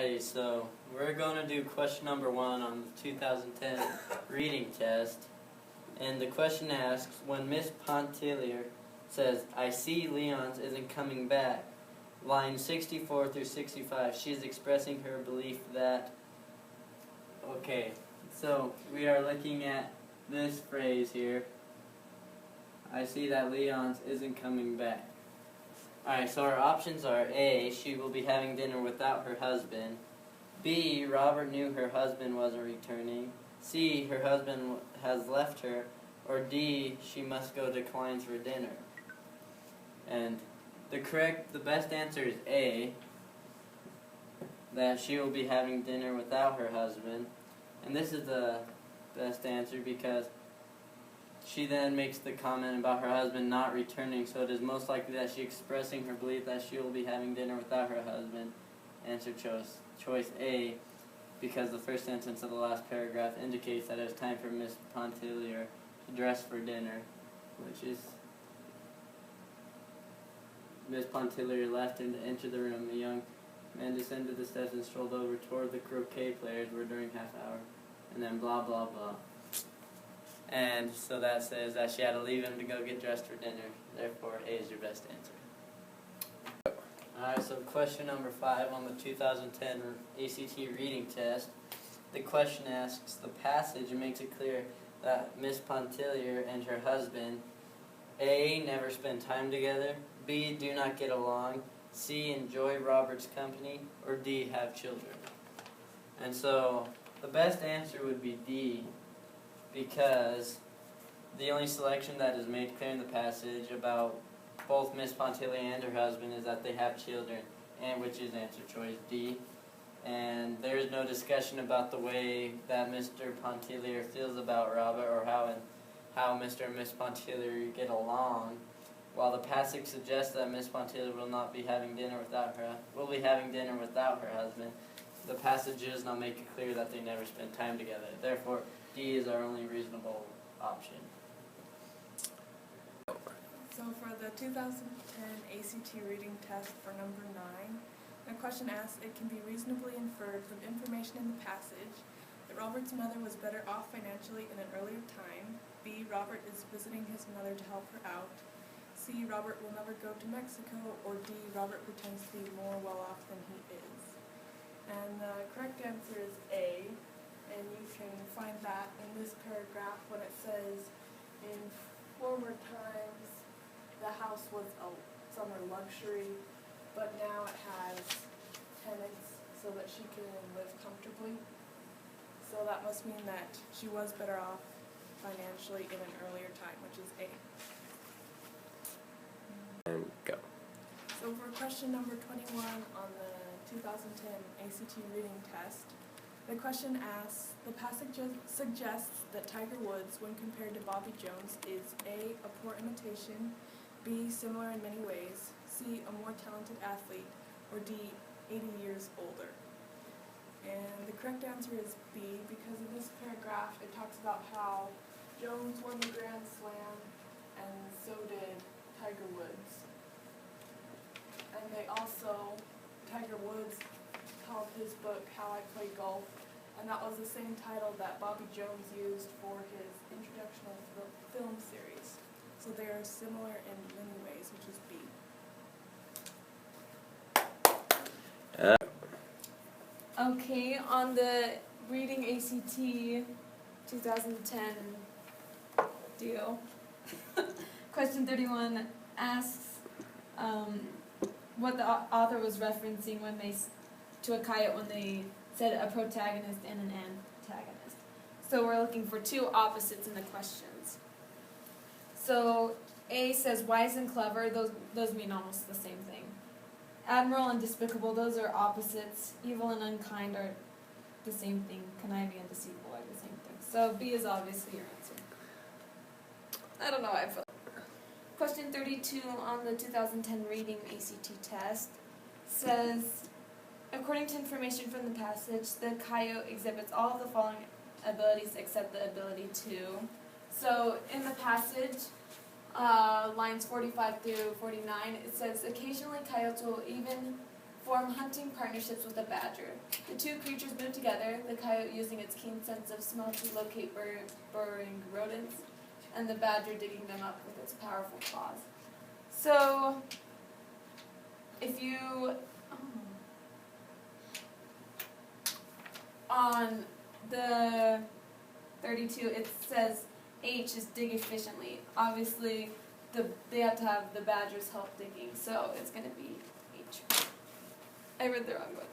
Alrighty, so we're going to do question number 1 on the 2010 reading test. And the question asks, when Miss Pontillier says, "I see Leon's isn't coming back," lines 64 through 65, she is expressing her belief that... Okay, so we are looking at this phrase here. I see that Leon's isn't coming back. Alright, so our options are A, she will be having dinner without her husband. B, Robert knew her husband wasn't returning. C, her husband has left her. Or D, she must go to Klein's for dinner. And the best answer is A, that she will be having dinner without her husband. And this is the best answer because she then makes the comment about her husband not returning, so it is most likely that she is expressing her belief that she will be having dinner without her husband. Answer choice A, because the first sentence of the last paragraph indicates that it is time for Miss Pontillier to dress for dinner, which is... Miss Pontillier left and entered the room. The young man descended the steps and strolled over toward the croquet players were during half hour, and then blah blah blah. And so that says that she had to leave him to go get dressed for dinner. Therefore, A is your best answer. Alright, so question number 5 on the 2010 ACT reading test. The question asks, the passage makes it clear that Miss Pontillier and her husband, A, never spend time together, B, do not get along, C, enjoy Robert's company, or D, have children. And so the best answer would be D, because the only selection that is made clear in the passage about both Miss Pontillier and her husband is that they have children, and which is answer choice D. And there is no discussion about the way that Mr. Pontillier feels about Robert or how Mr. and Miss Pontillier get along. While the passage suggests that Miss Pontillier will be having dinner without her husband, the passage does not make it clear that they never spend time together. Therefore, D is our only reasonable option. So for the 2010 ACT reading test for number 9, the question asks, it can be reasonably inferred from information in the passage that Robert's mother was better off financially in an earlier time. B, Robert is visiting his mother to help her out. C, Robert will never go to Mexico. Or D, Robert pretends to be more well off than he is. And the correct answer is A, and you can find that in this paragraph when it says, in former times the house was a summer luxury, but now it has tenants so that she can live comfortably. So that must mean that she was better off financially in an earlier time, which is A. And go. So for question number 21 on the 2010 ACT reading test, the question asks, the passage suggests that Tiger Woods, when compared to Bobby Jones, is A, a poor imitation, B, similar in many ways, C, a more talented athlete, or D, 80 years older. And the correct answer is B, because in this paragraph it talks about how Jones won the Grand Slam, and so did Tiger Woods. And they also, Tiger Woods called his book How I Play Golf, and that was the same title that Bobby Jones used for his introductional film series. So they are similar in many ways, which is B. Okay, on the reading ACT 2010 deal, question 31 asks what the author was referencing to a coyote when they said a protagonist and an antagonist. So we're looking for two opposites in the questions. So A says wise and clever, those mean almost the same thing. Admirable and despicable, those are opposites. Evil and unkind are the same thing. Conniving and deceitful are the same thing. So B is obviously your answer. I don't know why I feel. Question 32 on the 2010 reading ACT test says, according to information from the passage, the coyote exhibits all of the following abilities except the ability to. So in the passage, lines 45 through 49, it says, occasionally coyotes will even form hunting partnerships with the badger. The two creatures move together, the coyote using its keen sense of smell to locate burrowing rodents, and the badger digging them up with its powerful claws. So, if you, on the 32, it says H is dig efficiently. Obviously, they have to have the badger's help digging, so it's going to be H. I read the wrong one.